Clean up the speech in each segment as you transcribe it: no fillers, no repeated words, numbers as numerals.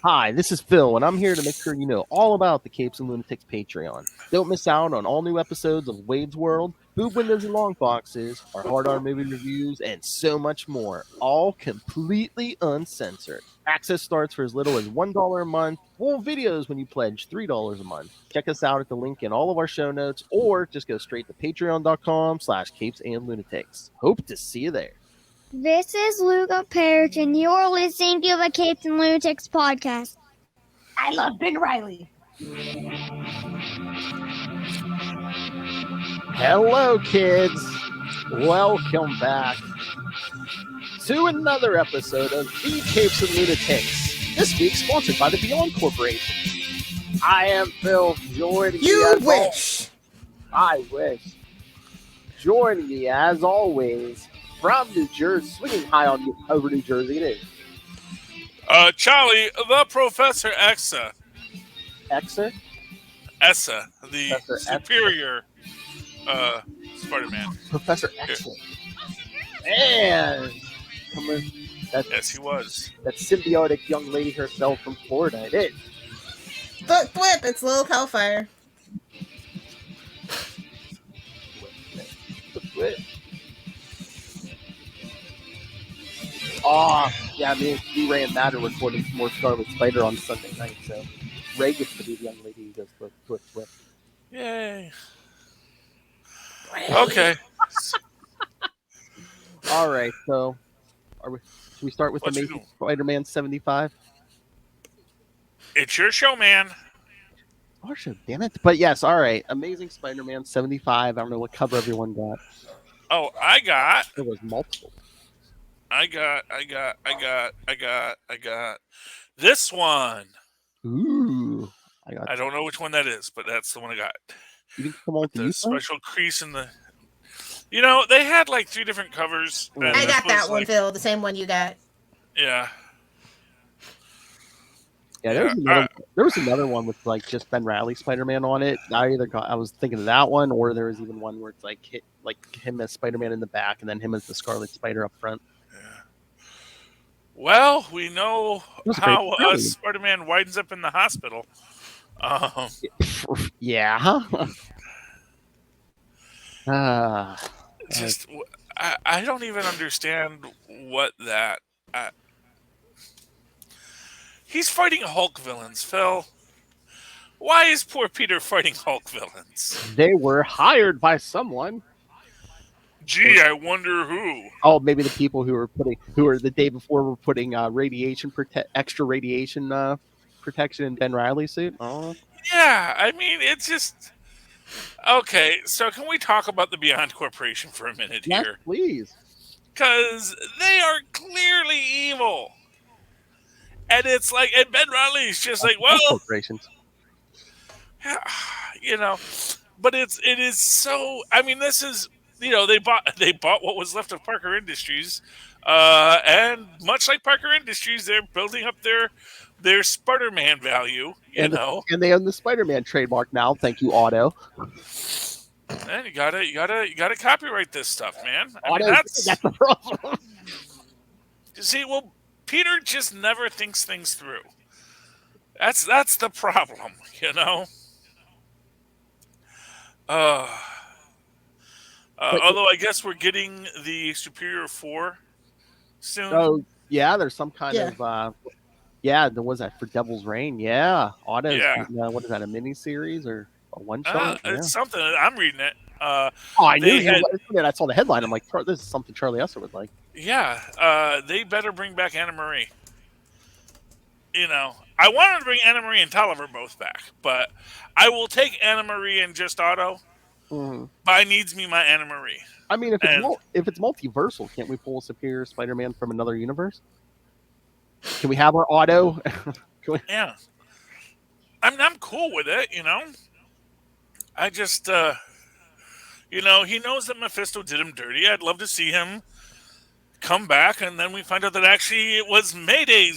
Hi, this is Phil, and I'm here to make sure you know all about the Capes and Lunatics Patreon. Don't miss out on all new episodes of Wade's World, Boob Windows and Long Boxes, our Hard R movie reviews, and so much more, all completely uncensored. Access starts for as little as $1 a month, full videos when you pledge $3 a month. Check us out at the link in all of our show notes, or just go straight to patreon.com/capesandlunatics. Hope to see you there. This is Luca Parrish, and you're listening to the Capes and Lunatics podcast. I love Ben Riley. Hello, kids. Welcome back to another episode of The Capes and Lunatics. This week, sponsored by the Beyond Corporation. I am Phil, joining You wish. I wish. Joining me, as always, from New Jersey, swinging high on over New Jersey, it is Charlie, the Professor Exa. Exer? Essa, the Professor superior Spider-Man. Professor Exer. And Yes, he was. that symbiotic young lady herself from Florida, it is. Flip, it's Lil Hellfire. Yeah, me Ray and Matt are recording some more Scarlet Spider on Sunday night, so Ray gets to be the young lady who goes to a flip. Yay. Okay. All right, so should we start with What you Amazing doing? Spider-Man 75? It's your show, man. Our show, damn it. But yes, all right. Amazing Spider-Man 75. I don't know what cover everyone got. Oh, I got There was multiple. this one. Ooh. I don't know which one that is, but that's the one I got. You think come on to The you? special crease in the... You know, they had like 3 different covers. and I this got was that one, like- Phil. The same one you got. Yeah. Yeah, there was another one with like just Ben Riley Spider-Man on it. I was thinking of that one, or there was even one where it's like him as Spider-Man in the back, and then him as the Scarlet Spider up front. Yeah. Well, we know was a how great story. Spider-Man winds up in the hospital. Yeah. Just, I don't even understand what that. He's fighting Hulk villains, Phil. Why is poor Peter fighting Hulk villains? They were hired by someone. Gee, I wonder who. Oh, maybe the people who were the day before were putting extra radiation protection in Ben Riley's suit. Oh, Yeah, I mean, it's just... Okay, so can we talk about the Beyond Corporation for a minute yes, here? please. Because they are clearly evil. And it's like, and Ben Riley's just like, well, Corporations. you know, but it is so. I mean, this is, you know, they bought what was left of Parker Industries, and much like Parker Industries, they're building up their Spider-Man value. And they own the Spider-Man trademark now. Thank you, Otto. And you gotta copyright this stuff, man. I mean, Otto, that's the problem. You see, well, Peter just never thinks things through. That's the problem, you know. Although I guess we're getting the Superior 4 soon. Oh yeah, there's some kind of there was that for Devil's Reign. Yeah, Otto's what is that, a mini series or a one shot? It's something. I'm reading it. I knew I saw the headline. I'm like, this is something Charlie Esser would like. Yeah, they better bring back Anna Marie. You know, I wanted to bring Anna Marie and Tolliver both back, but I will take Anna Marie and just Otto. Mm-hmm. But I needs me my Anna Marie. I mean, if it's multiversal, can't we pull a Superior Spider-Man from another universe? Can we have our Otto? Yeah, I'm cool with it. You know, I just you know, he knows that Mephisto did him dirty. I'd love to see him come back, and then we find out that actually it was Mayday.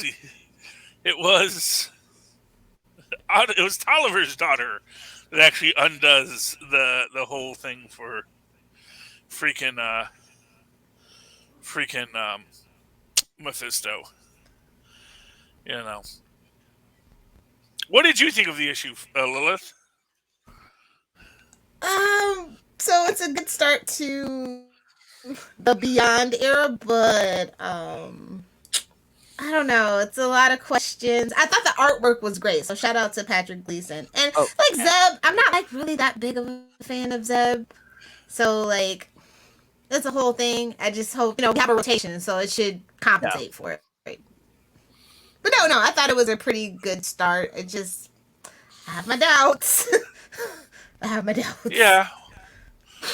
It was Tolliver's daughter that actually undoes the whole thing for freaking Mephisto. You know. What did you think of the issue, Lilith? So it's a good start to the Beyond era, but I don't know. It's a lot of questions. I thought the artwork was great, so shout out to Patrick Gleason. And Oh, like Zeb, I'm not like really that big of a fan of Zeb, so like it's a whole thing. I just hope we have a rotation, so it should compensate for it. Right? But no, I thought it was a pretty good start. I have my doubts. I have my doubts. Yeah.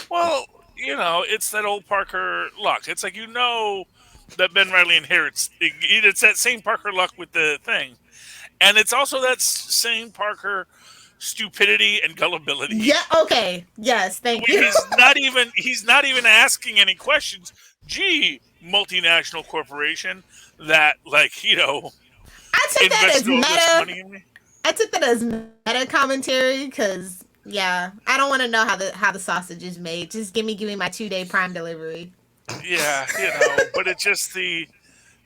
Well, it's that old Parker luck. It's like that Ben Riley inherits. It's that same Parker luck with the thing, and it's also that same Parker stupidity and gullibility. Yeah. Okay. Yes. Thank you. He's not even asking any questions. Gee, multinational corporation that I took that as money meta. in me. I took that as meta commentary because I don't want to know how the sausage is made. Just give me my 2-day Prime delivery. Yeah, but it's just the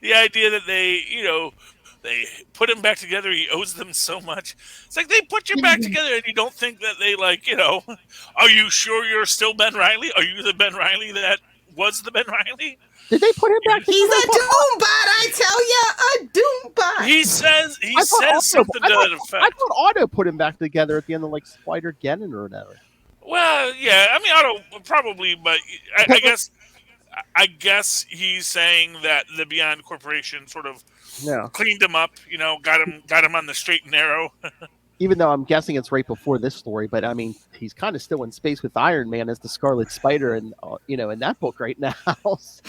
idea that they put him back together. He owes them so much. It's like they put you back together, and you don't think that they are you sure you're still Ben Riley? Are you the Ben Riley that was the Ben Riley? Did they put him back together? He's a Doombot, I tell ya, a Doombot. He says something to that effect. I thought Otto put him back together at the end of like Spider-Geddon or whatever. Well, yeah, I mean Otto probably, but I guess he's saying that the Beyond Corporation sort of cleaned him up, got him on the straight and narrow. Even though I'm guessing it's right before this story, but I mean, he's kind of still in space with Iron Man as the Scarlet Spider, and in that book right now.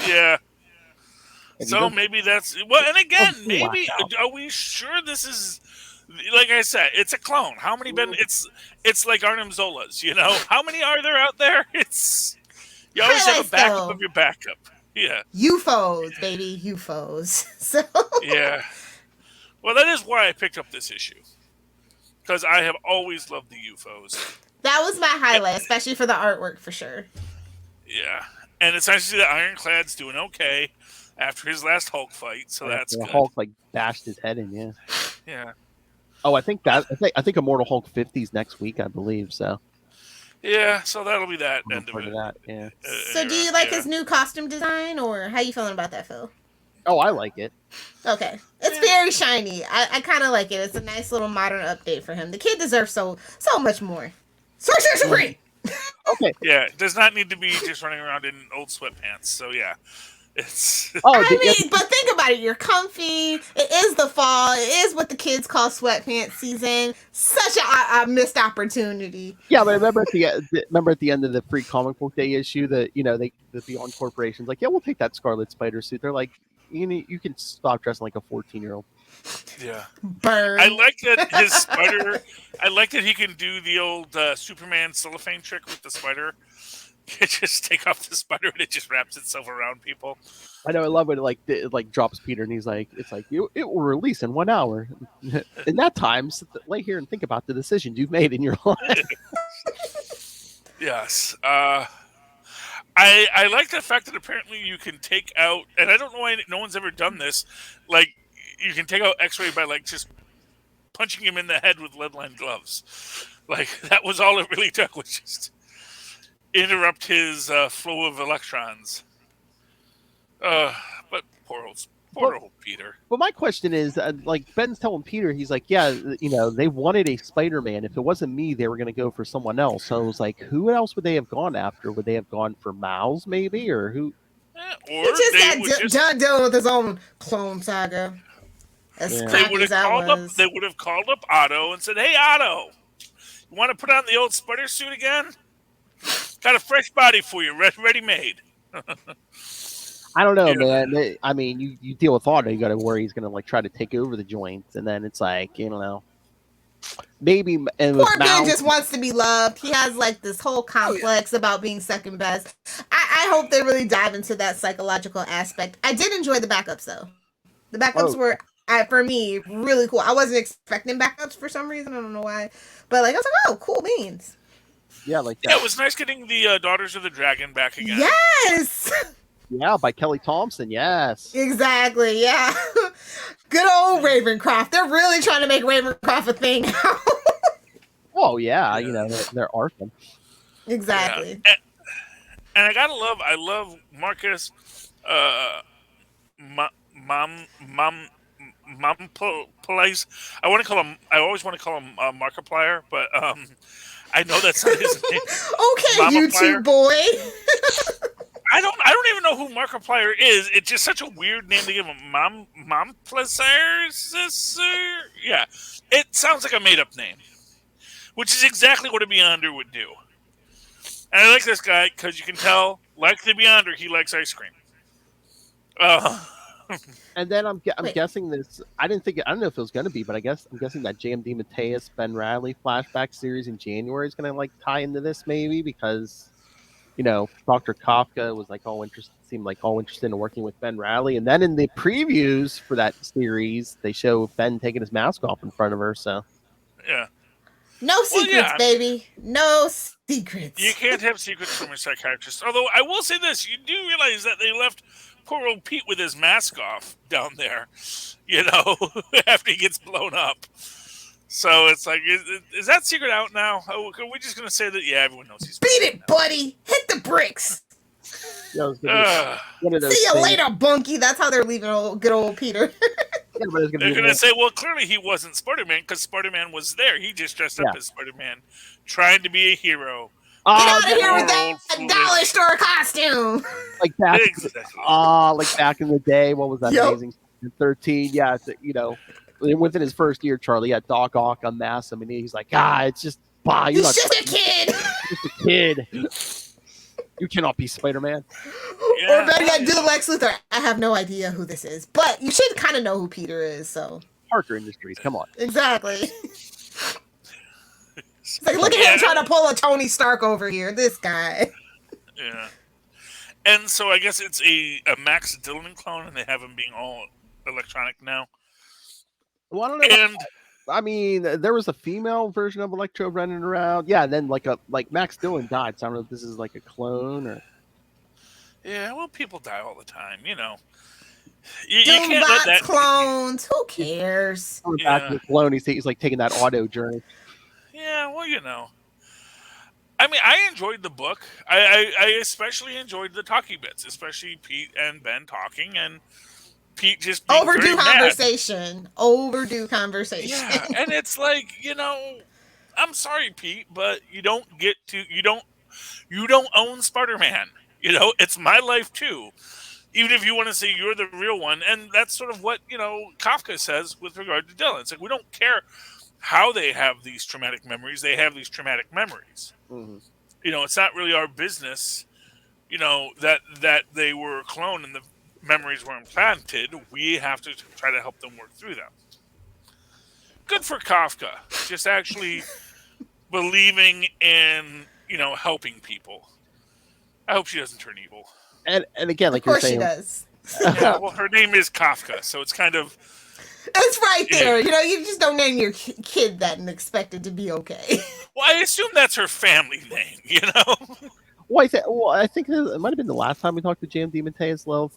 Yeah. And so maybe that's and again, maybe are we sure this is? Like I said, it's a clone. How many It's like Arnim Zola's. How many are there out there? You always have a backup of your backup. Yeah. UFOs, baby, UFOs. So. Yeah. Well, that is why I picked up this issue. Because I have always loved the UFOs. That was my highlight, especially for the artwork, for sure. Yeah. And it's nice to see that Ironclad's doing okay after his last Hulk fight, so that's good. Hulk bashed his head in, yeah. Yeah. Oh, I think Immortal Hulk 50's next week, I believe, so. Yeah, so that'll be that end of it. That, yeah. So do you like his new costume design, or how you feeling about that, Phil? Oh, I like it. Okay. It's very shiny. I kind of like it. It's a nice little modern update for him. The kid deserves so much more. Sorcerer Supreme! Okay. Yeah, it does not need to be just running around in old sweatpants, so yeah. It's. But think about it. You're comfy. It is the fall. It is what the kids call sweatpants season. Such a missed opportunity. Yeah, but remember at the end of the free comic book day issue that the Beyond Corporation's like, yeah, we'll take that Scarlet Spider suit. They're like, you can stop dressing like a 14-year-old. Yeah. Burn. I like that his spider. I like that he can do the old Superman cellophane trick with the spider. You just take off the spider and it just wraps itself around people. I know. I love when it drops Peter and he's like, it's like it will release in 1 hour. In that time, lay here and think about the decisions you've made in your life. Yes. I like the fact that apparently you can take out, and I don't know why no one's ever done this. Like you can take out X-ray by just punching him in the head with lead-lined gloves. Like that was all it really took, was just interrupt his flow of electrons. But poor old Peter. But my question is, Ben's telling Peter, he's like, yeah, they wanted a Spider-Man. If it wasn't me, they were going to go for someone else. So I was like, who else would they have gone after? Would they have gone for Miles, maybe, or who? Or he just got done with his own clone saga. They would have called up Otto and said, "Hey, Otto, you want to put on the old spider suit again? Got a fresh body for you, ready made." I don't know, man. I mean, you deal with Otto, you got to worry he's going to try to take over the joints, and then it's like, maybe. And poor Ben just wants to be loved. He has this whole complex about being second best. I hope they really dive into that psychological aspect. I did enjoy the backups though. The backups were, for me, really cool. I wasn't expecting backups for some reason. I don't know why, but I was like, oh, cool beans. Yeah, like that. Yeah, it was nice getting the Daughters of the Dragon back again. Yes. Yeah, by Kelly Thompson. Yes. Exactly, yeah. Good old Ravencroft. They're really trying to make Ravencroft a thing now. Oh yeah, Yeah. they're Arkham. Yeah. Exactly. And I love Marcus, mom, mom, mom, place. I always want to call him Markiplier, but I know that's not his name. Okay, Mamaplier. YouTube boy. I don't even know who Markiplier is. It's just such a weird name to give him. Mom Placer sister. Yeah, it sounds like a made up name, which is exactly what a Beyonder would do. And I like this guy because you can tell, like the Beyonder, he likes ice cream. Uh, And then I'm Wait, guessing this. I don't know if it was going to be, but I'm guessing that JMD Mateus Ben Radley flashback series in January is going to like tie into this maybe because Dr. Kafka was like all interested, seemed like all interested in working with Ben Radley, and then in the previews for that series, they show Ben taking his mask off in front of her. So yeah. no Well, secrets, yeah. baby. No You secrets. can't have secrets from a psychiatrist. Although I will say this, you do realize that they left poor old Pete with his mask off down there, after he gets blown up. So it's like, is that secret out now? Are we just going to say that, yeah, everyone knows he's Beat Spider-Man it, buddy. Hit the bricks. it's gonna now? be one of those See you things. later, Bunky. That's how they're leaving good old Peter. Yeah, but it's gonna They're be going to say, well, clearly he wasn't Spider-Man because Spider-Man was there. He just dressed up Yeah. as Spider-Man, trying to be a hero. Get Oh, out of here with Poor that old foolish- dollar store costume. like back, Exactly. like back in the day. What was that Yep. amazing? 13. Yeah, within his first year, Charlie, yeah, Doc Ock unmasked him, and he's like, it's just, you're He's not just a kid. just a kid. You cannot be Spider-Man. Yeah. Or better yet, do the Lex Luthor. I have no idea who this is, but you should kind of know who Peter is. So Parker Industries, come on. exactly. It's like, look at him trying to pull a Tony Stark over here. This guy. Yeah. And so I guess it's a Max Dillon clone, and they have him being all electronic now. Well, I don't know. And I mean, there was a female version of Electro running around. Yeah, and then like Max Dillon died. So I don't know if this is like a clone or. yeah, well, people die all the time, You Doom can't let bots, that. clowns. Who cares? Coming back to the clone, he's like taking that auto journey. Yeah, well, I mean, I enjoyed the book. I especially enjoyed the talking bits, especially Pete and Ben talking, and Pete just being Overdue very mad. conversation. Overdue conversation. Yeah, and it's like, I'm sorry, Pete, but you don't own Spider-Man. It's my life too. Even if you want to say you're the real one, and that's sort of what Kafka says with regard to Dylan. It's like we don't care how they have these traumatic memories; they have these traumatic memories. Mm-hmm. It's not really our business. That they were cloned and the memories were implanted. We have to try to help them work through them. Good for Kafka, just actually believing in helping people. I hope she doesn't turn evil. And again, like Of course you're she saying, does. Yeah, well, her name is Kafka, so it's kind of. That's right there. You just don't name your kid that and expect it to be okay. Well, I assume that's her family name, well, I think it might have been the last time we talked to JMD Mateus Love,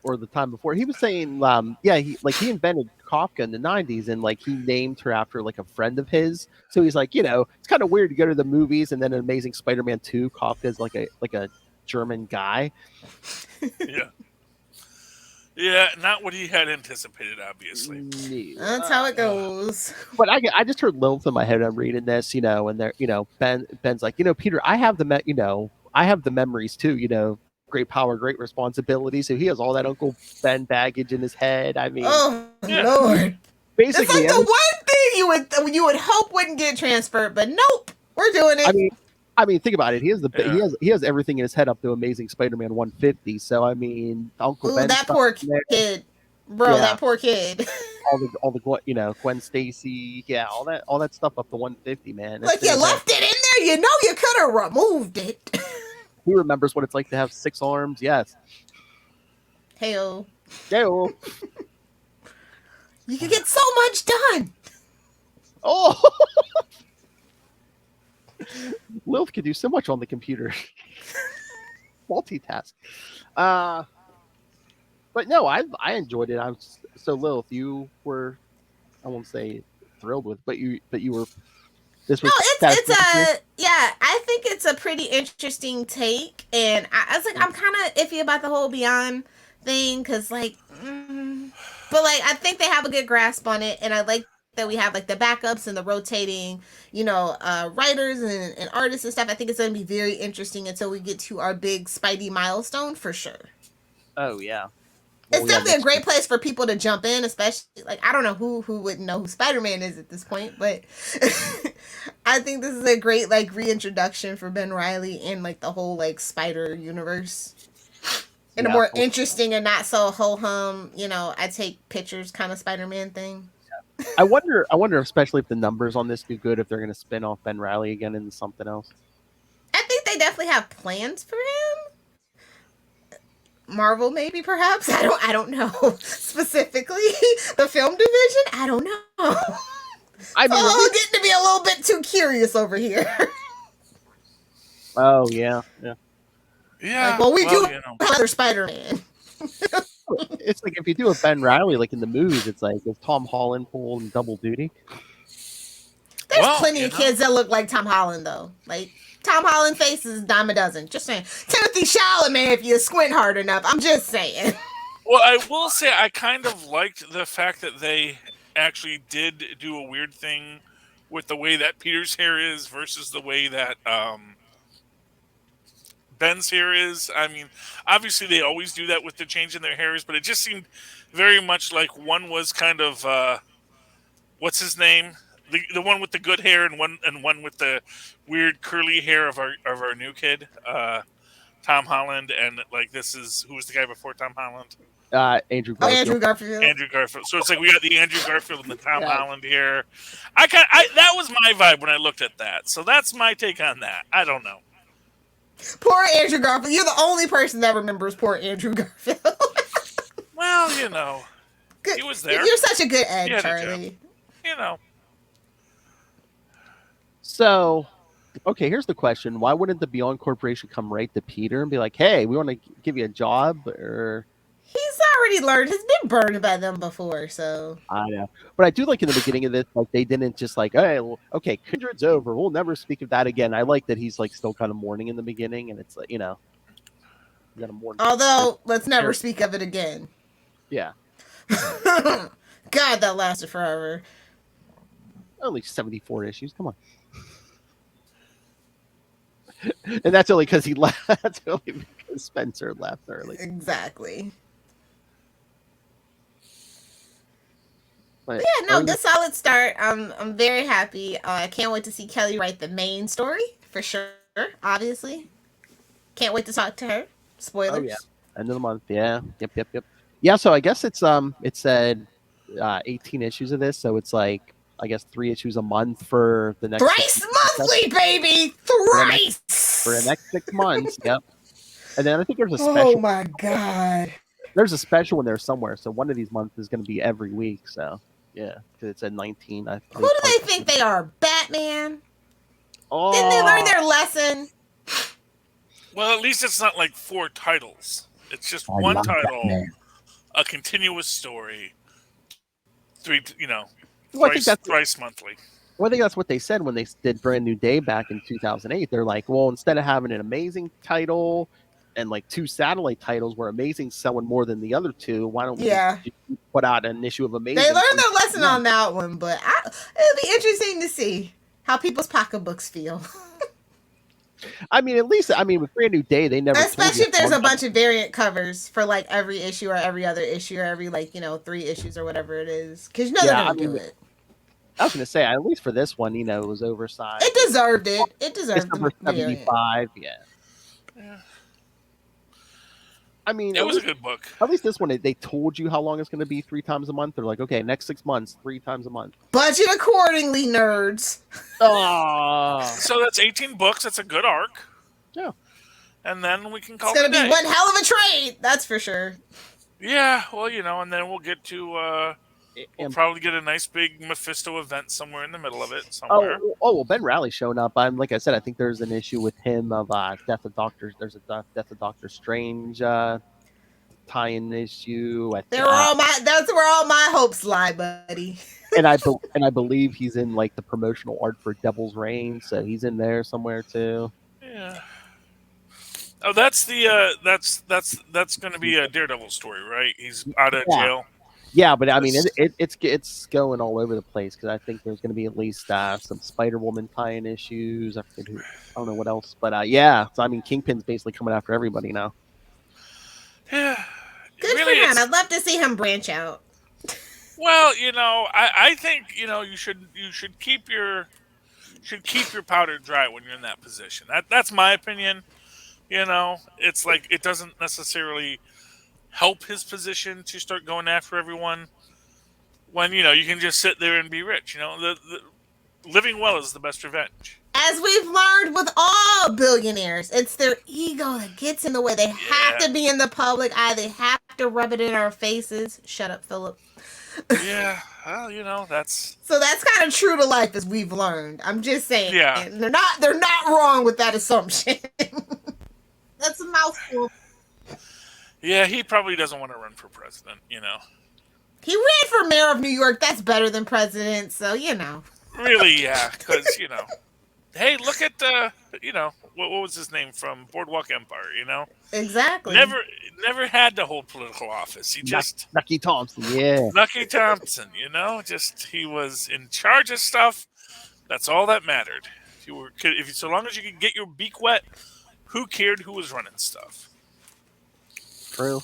or the time before. He was saying, he invented Kafka in the '90s, and like he named her after like a friend of his. So he's like, it's kind of weird to go to the movies and then Amazing Spider-Man 2, Kafka is like a German guy. Yeah. Yeah, not what he had anticipated, obviously. No. That's how it goes. But I just heard Lilith in my head. I'm reading this, and they're, Ben's like, Peter, I have the memories too, great power, great responsibility. So he has all that Uncle Ben baggage in his head. I mean, Oh Yeah. Lord! basically, It's like the one thing you would hope wouldn't get transferred, but nope, we're doing it. I mean, think about it. He has everything in his head up to Amazing Spider-Man 150. So I mean, Uncle Ooh, Ben, that poor kid, bro. Yeah. That poor kid. all the Gwen Stacy, yeah, all that stuff up to 150, man. Like you left it in there. You could have removed it. Who remembers what it's like to have 6 arms? Yes. Hell, Yo. you could get so much done. Oh. Lilith could do so much on the computer. multitask. Uh, but no, I enjoyed it. I'm so Lilith, you were, I won't say thrilled with, but you were. This No, was it's a yeah. I think it's a pretty interesting take, and I was like, I'm kind of iffy about the whole Beyond thing because but like I think they have a good grasp on it, and I like that we have like the backups and the rotating, writers and artists and stuff. I think it's going to be very interesting until we get to our big Spidey milestone for sure. Oh yeah. It's definitely a great place for people to jump in, especially like I don't know who wouldn't know who Spider-Man is at this point, but I think this is a great like reintroduction for Ben Reilly and like the whole like Spider universe. In a more interesting and not so ho hum, I take pictures kind of Spider-Man thing. I wonder especially if the numbers on this do good, if they're going to spin off Ben Reilly again into something else. I think they definitely have plans for him. Marvel, maybe, perhaps. I don't know specifically. The film division, I don't know. I mean, we're getting to be a little bit too curious over here. Oh yeah. Like, well, we do another Spider-Man. It's like if you do a Ben Reilly like in the movies, it's like if Tom Holland pulled double duty. There's plenty of kids that look like Tom Holland, though. Like, Tom Holland face is a dime a dozen. Just saying. Timothy Chalamet, if you squint hard enough. I'm just saying. Well, I will say I kind of liked the fact that they actually did do a weird thing with the way that Peter's hair is versus the way that Ben's hair is. I mean, obviously they always do that with the change in their hairs, but it just seemed very much like one was kind of what's his name? The one with the good hair and one with the weird curly hair of our new kid, Tom Holland, and like this is who was the guy before Tom Holland? Andrew Garfield. Andrew Garfield. Andrew Garfield. So it's like we got the Andrew Garfield and the Tom Holland here. That was my vibe when I looked at that. So that's my take on that. I don't know. Poor Andrew Garfield. You're the only person that remembers poor Andrew Garfield. Well, good. He was there. You're such a good Ed, Charlie. So, okay, here's the question. Why wouldn't the Beyond Corporation come right to Peter and be like, hey, we want to give you a job? Or he's already learned. He's been burned by them before, so. I know. But I do like in the beginning of this, like they didn't just like, hey, well, okay, Kindred's over. We'll never speak of that again. I like that he's like still kind of mourning in the beginning, and it's like, you got to mourn. Although, let's never speak of it again. Yeah. God, that lasted forever. Only 74 issues. Come on. And that's only because he left. That's only because Spencer left early. Exactly. But yeah, no, good solid start. I'm very happy. I can't wait to see Kelly write the main story for sure. Obviously, can't wait to talk to her. Spoilers. Oh yeah, end of the month. Yeah, yep. Yeah, so I guess it said 18 issues of this, so it's like I guess 3 issues a month for the next thrice monthly, baby, thrice for the next 6 months. Yep. And then I think there's a special. Oh my god. There's a special in there somewhere, so one of these months is going to be every week. So yeah, because it said 19. Who do they think they are, Batman? Oh. Didn't they learn their lesson? Well, at least it's not like 4 titles. It's just one title, a continuous story. 3, thrice monthly. Well, I think that's what they said when they did Brand New Day back in 2008. They're like, well, instead of having an amazing title and like 2 satellite titles where Amazing's selling more than the other 2, why don't we put out an issue of Amazing? They learned their lesson on that one, but it'll be interesting to see how people's pocketbooks feel. I mean, at least, with Brand New Day, they never. Especially if there's a bunch of variant covers for like every issue or every other issue or every 3 issues or whatever it is, because they're gonna do it. I was gonna say, at least for this one, it was oversized. It deserved it. It deserved number 75. Yeah. I mean, it was a good book. At least this one, they told you how long it's going to be 3 times a month. They're like, okay, next 6 months, 3 times a month. Budget accordingly, nerds. Oh. So that's 18 books. That's a good arc. Yeah. And then we can call it a day. It's going to be one hell of a trade. That's for sure. Yeah. Well, and then we'll get to We'll And probably get a nice big Mephisto event somewhere in the middle of it, somewhere. well, Ben Rally's showing up. I'm like I said, I think there's an issue with him of Death of Doctor. There's a Death of Doctor Strange tie-in issue. That's where all my hopes lie, buddy. And I believe he's in like the promotional art for Devil's Reign, so he's in there somewhere too. Yeah. Oh, that's the that's going to be a Daredevil story, right? He's out of jail. Yeah, but I mean, it's going all over the place because I think there's going to be at least some Spider-Woman tie-in issues. I don't know what else, but yeah. So I mean, Kingpin's basically coming after everybody now. Yeah. Good really, for him. I'd love to see him branch out. Well, I think you should keep your powder dry when you're in that position. That's my opinion. It's like it doesn't necessarily help his position to start going after everyone when you can just sit there and be rich. The living well is the best revenge. As we've learned with all billionaires, it's their ego that gets in the way. They have to be in the public eye. They have to rub it in our faces. Shut up, Philip. Yeah, well, that's kind of true to life, as we've learned. I'm just saying. Yeah. They're not wrong with that assumption. That's a mouthful. Yeah, he probably doesn't want to run for president. He ran for mayor of New York. That's better than president. So Really, yeah, because hey, look at what was his name from Boardwalk Empire? Exactly. Never had to hold political office. He just Nucky Thompson, yeah. Nucky Thompson, just he was in charge of stuff. That's all that mattered. So long as you could get your beak wet, who cared who was running stuff? True.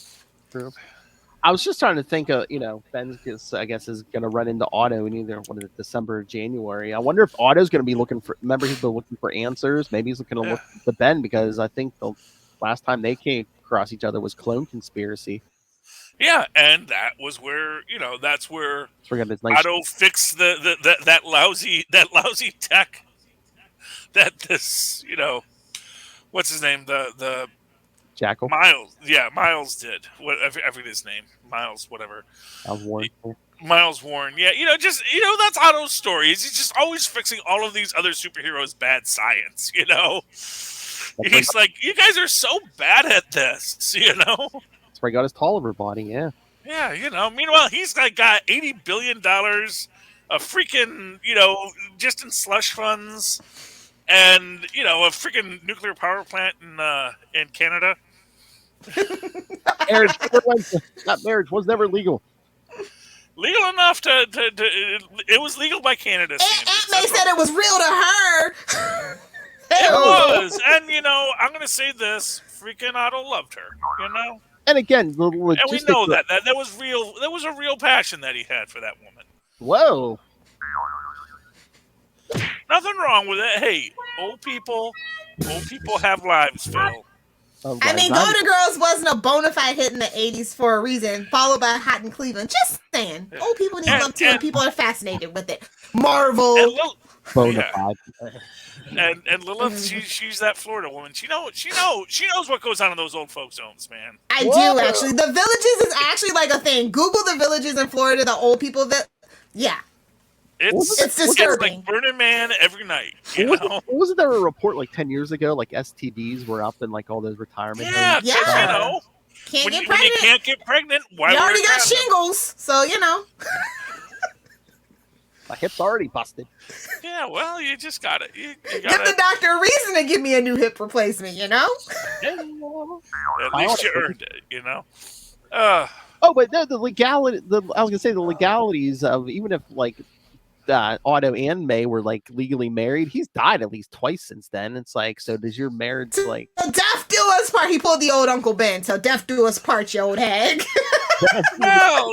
I was just trying to think of, Ben, I guess, is going to run into Otto in either December or January. I wonder if Otto's going to be looking for. Remember, he's been looking for answers. Maybe he's going to look to Ben because I think the last time they came across each other was Clone Conspiracy. Yeah, and that was where that's where nice Otto fixed that lousy tech that this what's his name the Jackal Miles did. I forget his name. Miles, whatever. Miles Warren. Yeah, that's Otto's story. He's just always fixing all of these other superheroes' bad science. He's like, you guys are so bad at this. That's where he got his Tolliver body. Yeah. Yeah, Meanwhile, he's got $80 billion of freaking just in slush funds, and a freaking nuclear power plant in Canada. That marriage was never legal. Legal enough to it was legal by Canada standards. Aunt May said it was real to her. It was, and I'm gonna say this: freaking Otto loved her. And again, and we know that was real. That was a real passion that he had for that woman. Whoa. Nothing wrong with it. Hey, old people have lives, Phil. I mean, Golden Girls wasn't a bona fide hit in the 80s for a reason, followed by Hot in Cleveland. Just saying. Old people need love too, and people are fascinated with it. Marvel. Bona fide. And Lilith, she's that Florida woman. She knows what goes on in those old folks' homes, man. I do, actually. The Villages is actually like a thing. Google the Villages in Florida, the old people that... Yeah. It's disturbing. Like Burning Man every night. Wasn't there a report like 10 years ago, like STDs were up in like all those retirement homes? Yeah. When you can't get pregnant, why you already got shingles, so My hip's already busted. Yeah, well, you just got it. You Give the doctor a reason to give me a new hip replacement, At least you earned it, but the legality. I was gonna say the legalities of even if like Otto and May were like legally married, he's died at least twice since then. It's like, so does your marriage like death do us part? He pulled the old Uncle Ben, so death do us part, you old hag. Well,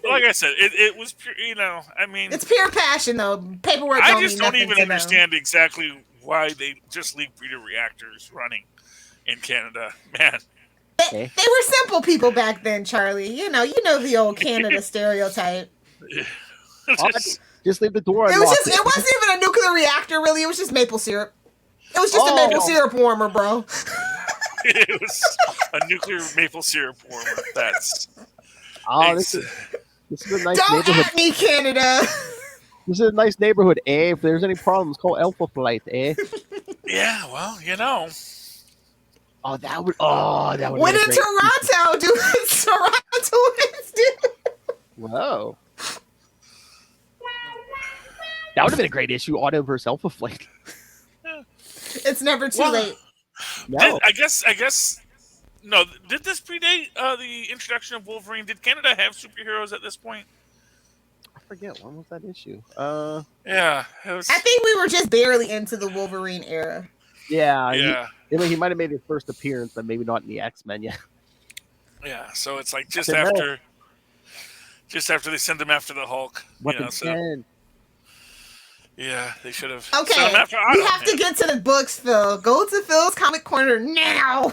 like I said, it was pure, I mean, it's pure passion though. Paperwork. I just don't even understand exactly why they just leave breeder reactors running in Canada, man. They were simple people back then, Charlie. You know the old Canada stereotype. Just leave the door unlocked. It wasn't even a nuclear reactor, really. It was just maple syrup. It was just a maple syrup warmer, bro. It was a nuclear maple syrup warmer. This is a nice Don't neighborhood. at me, Canada. This is a nice neighborhood, eh? If there's any problems, call Alpha Flight, eh? Yeah, well, you know. Oh, that would have When been a in great. Toronto, do Torontoans do? Whoa. That would have been a great issue, Auto versus Alpha Flight. It's never too Well, late. No. I guess. No, did this predate the introduction of Wolverine? Did Canada have superheroes at this point? I forget, when was that issue? Yeah, it was. I think we were just barely into the Wolverine era. Yeah. Yeah, He might have made his first appearance, but maybe not in the X-Men yet. yeah. So it's like just Weapon after they send him after the Hulk. Weapon So 10. yeah, they should have sent Okay, him after we Otto. have to get to the books, Phil. Go to Phil's Comic Corner now.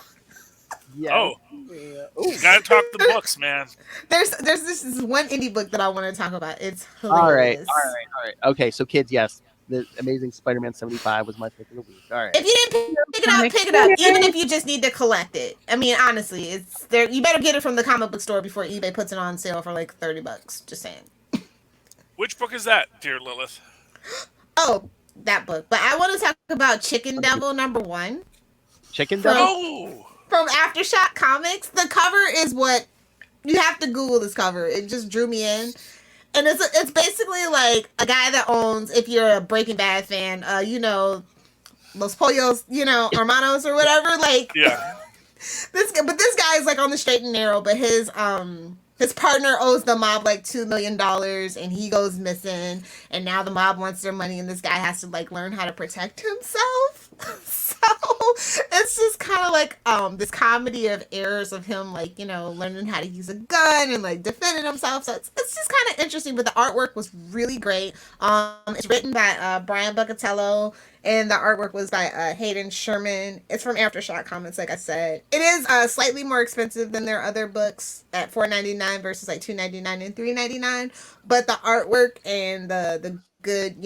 Yeah. Oh. Yeah. Ooh. Gotta talk the books, man. There's this one indie book that I want to talk about. It's All right. hilarious. Okay, so kids, yes, the Amazing Spider-Man 75 was my pick of the week. All right. If you didn't pick it up, pick it up. Even if you just need to collect it. I mean, honestly, it's there. You better get it from the comic book store before eBay puts it on sale for like $30. Just saying. Which book is that, dear Lilith? Oh, that book. But I want to talk about Chicken Devil #1 Chicken Devil? Oh, from Aftershock Comics. The cover is what you have to Google. This cover. It just drew me in. And it's basically like a guy that owns, if you're a Breaking Bad fan, Los Pollos, Hermanos or whatever. Like, yeah. this guy is like on the straight and narrow, but his partner owes the mob like $2 million and he goes missing, and now the mob wants their money and this guy has to like learn how to protect himself. So it's just kind of like this comedy of errors of him like, learning how to use a gun and like defending himself. So it's just kind of interesting, but the artwork was really great. It's written by Brian Buccatello, and the artwork was by Hayden Sherman. It's from Aftershock Comics, like I said. It is slightly more expensive than their other books at $4.99 versus like $2.99 and $3.99. But the artwork and the good,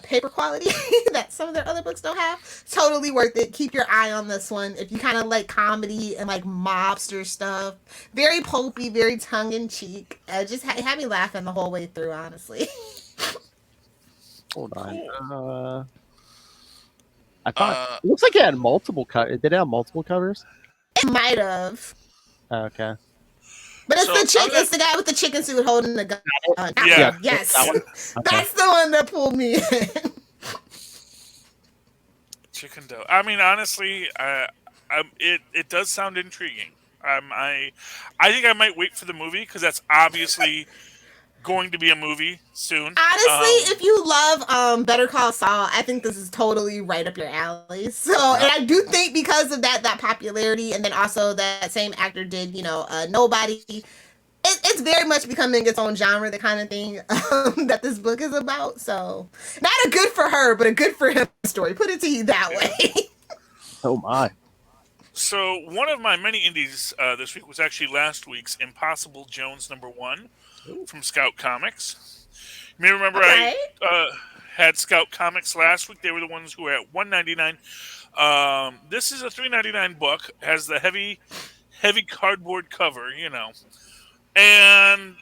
paper quality that some of their other books don't have, totally worth it. Keep your eye on this one if you kind of like comedy and like mobster stuff. Very pulpy, very tongue-in-cheek. Just had me laughing the whole way through, honestly. Hold on. I thought it looks like it had multiple covers. Did it have multiple covers? It might have. Okay. But it's So, the chick. It's the guy with the chicken suit holding the gun. Yeah. Yes. That one? Okay. That's the one that pulled me in. Chicken dough. I mean, honestly, it does sound intriguing. I think I might wait for the movie because that's obviously going to be a movie soon. Honestly, if you love Better Call Saul, I think this is totally right up your alley. So, and I do think because of that popularity, and then also that same actor did, Nobody. It's very much becoming its own genre, the kind of thing that this book is about. So, not a good for her, but a good for him story. Put it to you that way. Oh my. So one of my many indies this week was actually last week's Impossible Jones #1 from Scout Comics. You may remember Okay. I had Scout Comics last week. They were the ones who were at $1.99. This is a $3.99 book. It has the heavy cardboard cover, and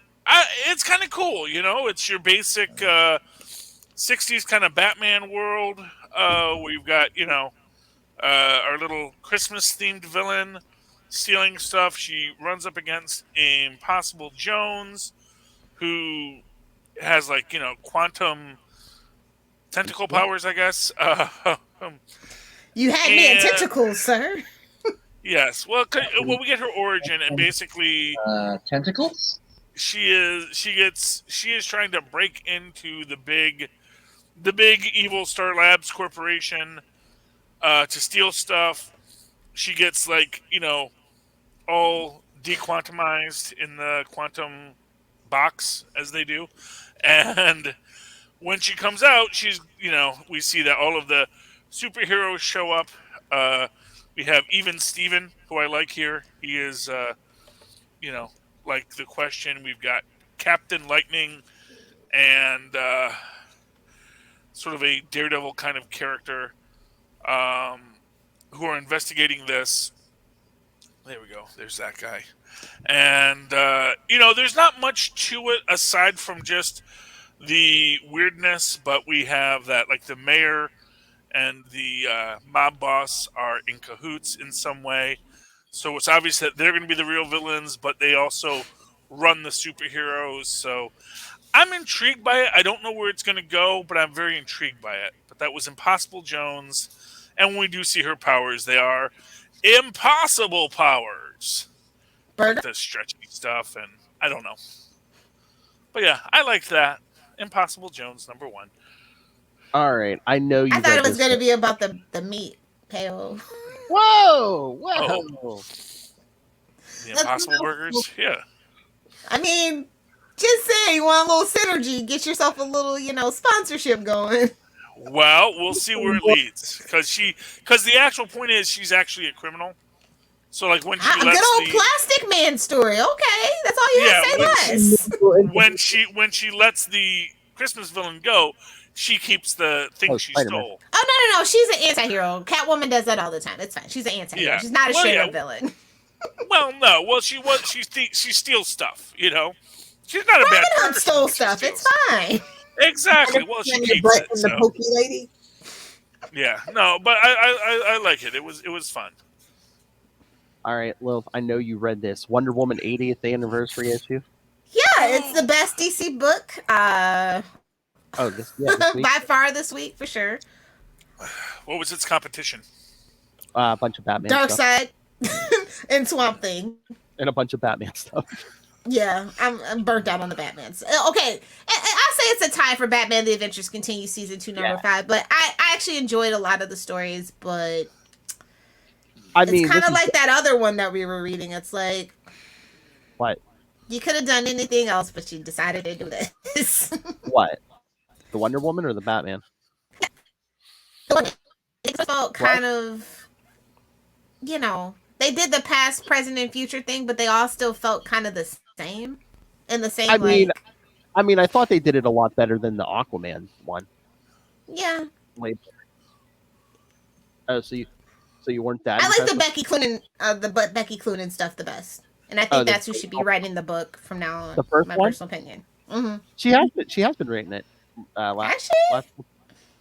it's kind of cool. It's your basic 60s kind of Batman world where you've got our little Christmas-themed villain stealing stuff. She runs up against Impossible Jones, who has quantum tentacle powers, I guess. You had me at tentacles, sir. Yes. Well, we get her origin, and basically, tentacles. she is trying to break into the big evil Star Labs Corporation to steal stuff. She gets all dequantumized in the quantum box as they do, and when she comes out, she's we see that all of the superheroes show up. We have even Steven, who I like here. He is like the Question. We've got Captain Lightning and sort of a Daredevil kind of character who are investigating this. There we go. There's that guy. And, there's not much to it aside from just the weirdness, but we have that, like, the mayor and the mob boss are in cahoots in some way. So it's obvious that they're going to be the real villains, but they also run the superheroes. So I'm intrigued by it. I don't know where it's going to go, but I'm very intrigued by it. But that was Impossible Jones. And when we do see her powers, they are impossible powers. Like Bird. the stretchy stuff, and I don't know. But yeah, I liked that. Impossible Jones, #1. All right, I know you I thought read it was this. going to be about the meat pail. Whoa! Oh. The Impossible Burgers? Yeah. I mean, just saying, you want a little synergy, get yourself a little, sponsorship going. Well, we'll see where it leads. Because the actual point is she's actually a criminal. So, like, when she A lets good old Plastic Man story. Okay, that's all you have to say less. when she lets the Christmas villain go, she keeps the thing she Spider-Man. stole. Oh, no. She's an anti-hero. Catwoman does that all the time. It's fine. She's an anti-hero. Yeah. She's not a straight-up villain. Well, no. Well, she steals stuff, She's not a bad Robin Hood person. stole She stuff. steals. It's fine. Exactly. Well, she keeps it. And the So. pokey lady. Yeah. No, but I like it. It was fun. All right, Lil, I know you read this Wonder Woman 80th anniversary issue. Yeah, it's the best DC book. This week. By far this week, for sure. What was its competition? A bunch of Batman Dark stuff. Side and Swamp Thing. And a bunch of Batman stuff. Yeah, I'm burnt out on the Batmans. Okay, I'll say it's a tie for Batman: The Adventures Continue season 2, number 5. But I actually enjoyed a lot of the stories, but it's kind of like that other one that we were reading. It's like, what? You could have done anything else, but you decided to do this. What? The Wonder Woman or the Batman? It felt kind of, they did the past, present, and future thing, but they all still felt kind of the same. In the same way. I mean, I thought they did it a lot better than the Aquaman one. Yeah. Oh, so you weren't that. I like impressed? the Becky Cloonan stuff the best, and I think that's who should be writing the book from now on. The first my one? personal opinion. Mm-hmm. She has been writing it. Last,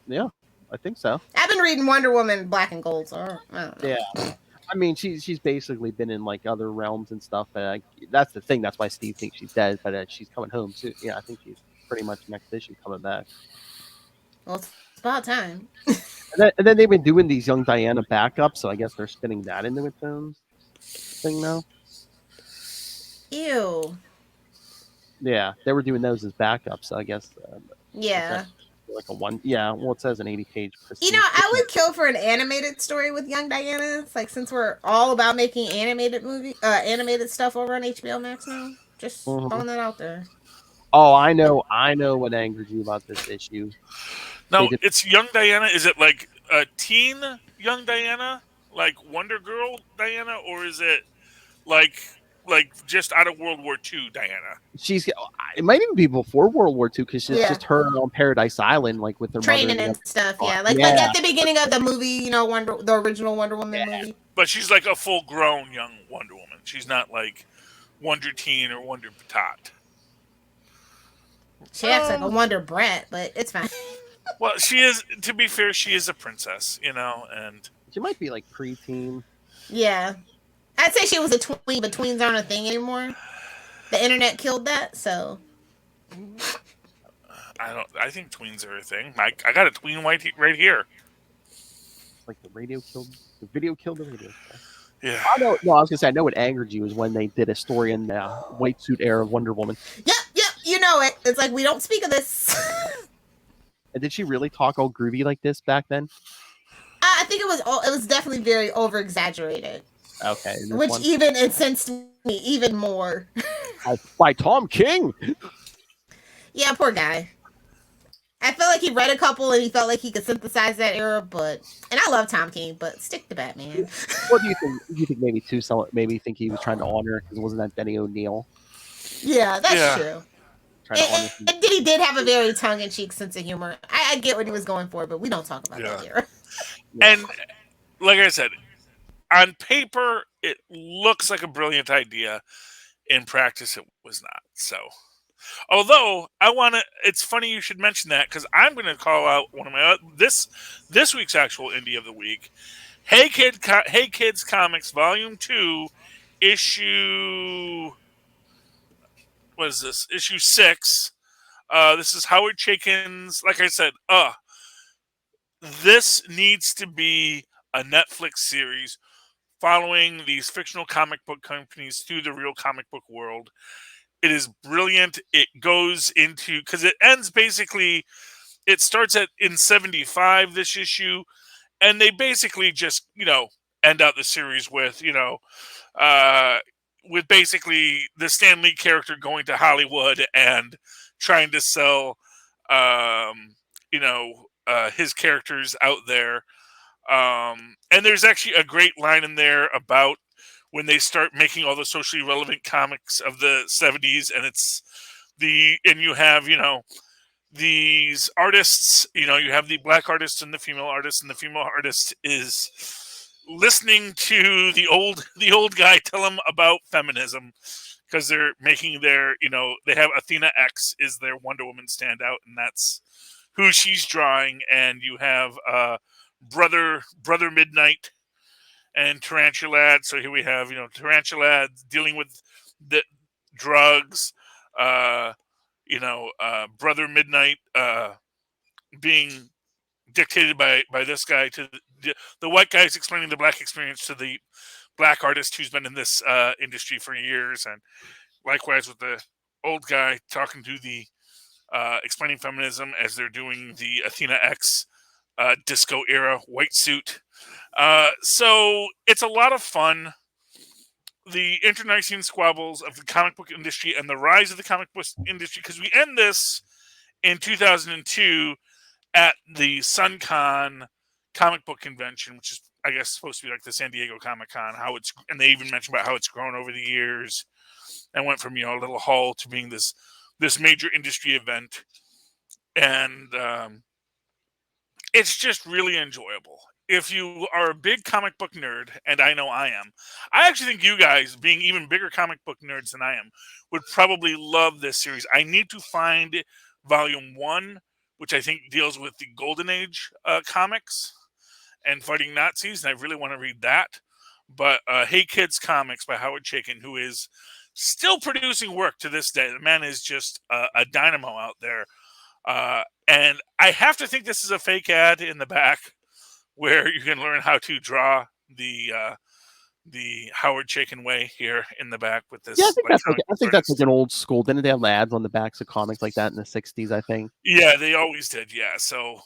yeah, I think so. I've been reading Wonder Woman Black and Gold, so I don't know. Yeah, I mean, she's basically been in like other realms and stuff. But that's the thing. That's why Steve thinks she's dead. But she's coming home soon. Yeah, I think she's pretty much next issue coming back. Well, it's about time. And then they've been doing these young Diana backups, so I guess they're spinning that into its own thing now. Ew. Yeah, they were doing those as backups, so I guess. Yeah. Like a one. Yeah, well, it says an 80-page. I would kill for an animated story with young Diana. It's like, since we're all about making animated stuff over on HBO Max now, just throwing that out there. Oh, I know what angered you about this issue. No, it's young Diana. Is it like a teen young Diana, like Wonder Girl Diana, or is it like just out of World War II Diana? It might even be before World War II because it's just her on Paradise Island, like with her training mother and stuff. Yeah, like at the beginning of the movie, the original Wonder Woman movie. But she's like a full-grown young Wonder Woman. She's not like Wonder Teen or Wonder Batat. She acts like a Wonder Brat, but it's fine. Well, she is. To be fair, she is a princess, and she might be like preteen. Yeah, I'd say she was a tween, but tweens aren't a thing anymore. The internet killed that, so. I think tweens are a thing. I got a tween right here. Like the video killed the radio. Yeah. I was gonna say I know what angered you is when they did a story in the white suit era of Wonder Woman. Yep, you know it. It's like, we don't speak of this. And did she really talk all groovy like this back then? I think it was definitely very over exaggerated. Okay. Which even incensed me even more. By Tom King. Yeah, poor guy. I feel like he read a couple and he felt like he could synthesize that era, and I love Tom King, but stick to Batman. What do you think? Do you think maybe too? Maybe think he was trying to honor because wasn't that Denny O'Neil? Yeah, that's true. And he did have a very tongue-in-cheek sense of humor. I get what he was going for, but we don't talk about that era. And like I said, on paper, it looks like a brilliant idea. In practice, it was not. So, although it's funny you should mention that because I'm going to call out one of my this week's actual indie of the week. Hey Kids Comics Volume 2, issue. What is this? Issue 6. This is Howard Chaykin's. Like I said, this needs to be a Netflix series following these fictional comic book companies through the real comic book world. It is brilliant. It goes into, because it ends basically, it starts in 75, this issue, and they basically just, end out the series with, with basically the Stan Lee character going to Hollywood and trying to sell, his characters out there. And there's actually a great line in there about when they start making all the socially relevant comics of the 70s, and you have, these artists, you have the black artist and the female artist, and the female artist is listening to the old guy tell them about feminism because they're making their, they have Athena X is their Wonder Woman standout, and that's who she's drawing. And you have Brother Midnight and Tarantulas. So here we have, Tarantulas dealing with the drugs, Brother Midnight being dictated by this guy to the white guy's explaining the black experience to the black artist who's been in this industry for years, and likewise with the old guy talking to the explaining feminism as they're doing the Athena X disco era white suit. So it's a lot of fun. The internecine squabbles of the comic book industry and the rise of the comic book industry, because we end this in 2002 at the SunCon comic book convention, which is, I guess, supposed to be like the San Diego Comic Con. And they even mentioned about how it's grown over the years and went from, a little hall to being this major industry event. And it's just really enjoyable. If you are a big comic book nerd, and I know I am, I actually think you guys, being even bigger comic book nerds than I am, would probably love this series. I need to find Volume 1, which I think deals with the Golden Age comics and fighting Nazis, and I really want to read that. But Hey Kids Comics by Howard Chaykin, who is still producing work to this day. The man is just a dynamo out there. And I have to think this is a fake ad in the back where you can learn how to draw the Howard Chaykin way here in the back with this. Yeah, I think that's like an old school. Didn't they have ads on the backs of comics like that in the 60s, I think? Yeah, they always did. Yeah. So,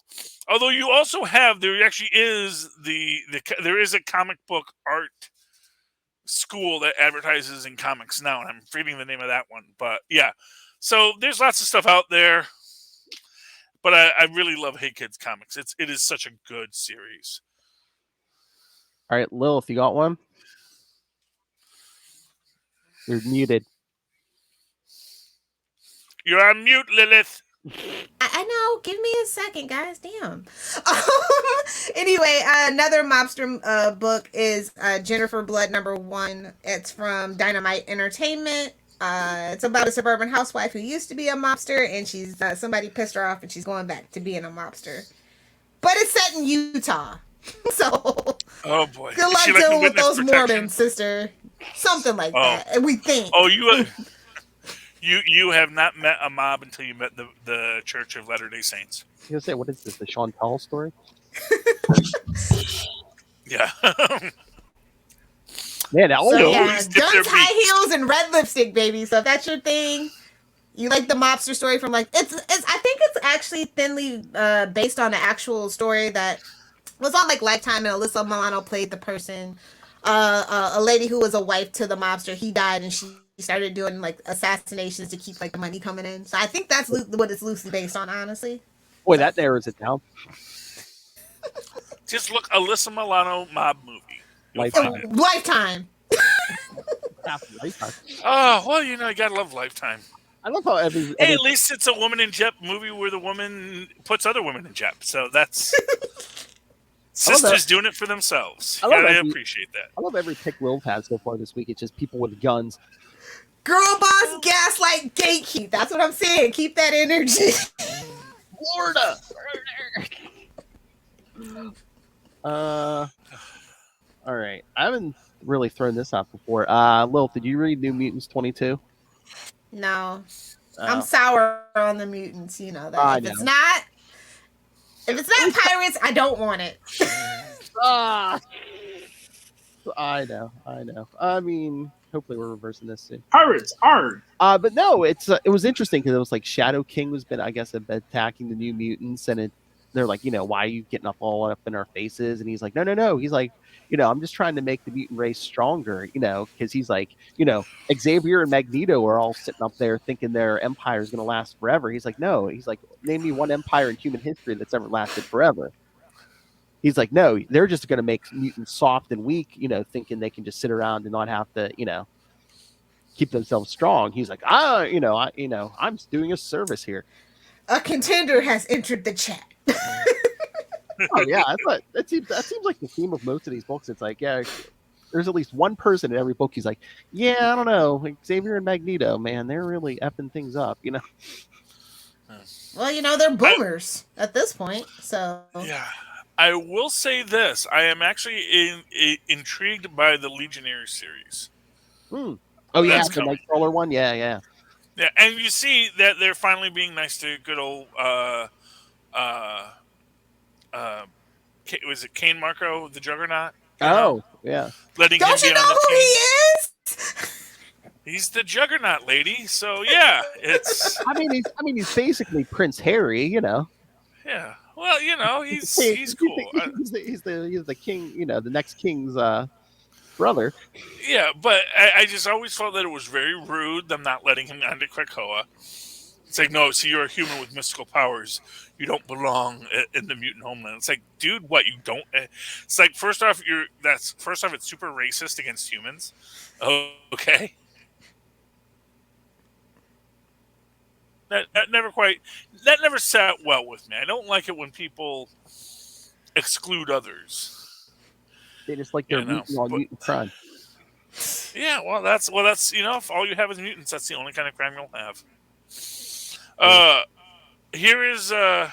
although you also have, there actually is there is a comic book art school that advertises in comics now, and I'm forgetting the name of that one. But yeah, so there's lots of stuff out there. But I really love Hey Kids Comics. It is such a good series. All right, Lil, if you got one, you're muted. You're on mute, Lilith. I know. Give me a second, guys. Damn. Anyway, another mobster book is Jennifer Blood #1. It's from Dynamite Entertainment. It's about a suburban housewife who used to be a mobster, and she's somebody pissed her off, and she's going back to being a mobster. But it's set in Utah, so oh boy, good luck dealing with those Mormons, sister. Something like that, and we think. Oh, you have not met a mob until you met the Church of Latter-day Saints. I was gonna say, what is this? The Chantal story? Yeah. Man, guns, high heels, and red lipstick, baby. So if that's your thing, you like the mobster story from like it's. I think it's actually thinly based on an actual story that was on like Lifetime, and Alyssa Milano played the person, a lady who was a wife to the mobster. He died, and she started doing like assassinations to keep like the money coming in. So I think that's what it's loosely based on, honestly. Boy, that narrows it down. Just look Alyssa Milano mob movie. Lifetime. Oh, well, you gotta love Lifetime. I love how hey, at least it's a woman in Jep movie where the woman puts other women in Jep. So that's I love that. Sisters doing it for themselves. I You love gotta every. appreciate that. I love every pick Will's had so far this week. It's just people with guns. Girl boss gaslight gatekeep. That's what I'm saying. Keep that energy. Florida. All right. I haven't really thrown this out before. Lil, did you read New Mutants 22? No. I'm sour on the mutants, you know that. I If know. it's not pirates, I don't want it. Ah, I know. I mean, hopefully we're reversing this soon. Pirates are. But no, it was interesting because it was like Shadow King was been, I guess, attacking the New Mutants, and they're like, why are you getting all up in our faces? And he's like, no. He's like, I'm just trying to make the mutant race stronger, because he's like, Xavier and Magneto are all sitting up there thinking their empire is going to last forever. He's like, no. He's like, name me one empire in human history that's ever lasted forever. He's like, no, they're just going to make mutants soft and weak, thinking they can just sit around and not have to, keep themselves strong. He's like, I'm doing a service here. A contender has entered the chat. Oh yeah, I thought that seems like the theme of most of these books. It's like, yeah, there's at least one person in every book. He's like, yeah, I don't know, like Xavier and Magneto, man, they're really effing things up, Well, they're boomers at this point, so Yeah. I will say this. I am actually intrigued by the Legionnaires series. Oh yeah, That's the coming. Nightcrawler one, yeah. Yeah, and you see that they're finally being nice to good old was it Kane Marco, the Juggernaut? Yeah. Letting don't him you be know on the who team. he is? He's the Juggernaut, lady. So yeah, it's I mean, he's basically Prince Harry, yeah. Well, he's cool. He's the king, the next king's brother. Yeah, but I just always felt that it was very rude them not letting him onto Krakoa. It's like, no, see, you're a human with mystical powers. You don't belong in the mutant homeland. It's like, dude, what? You don't? It's like, first off, it's super racist against humans. Oh, okay. That never sat well with me. I don't like it when people exclude others. They just like their mutant crime. Yeah, well, that's if all you have is mutants, that's the only kind of crime you'll have. Here's my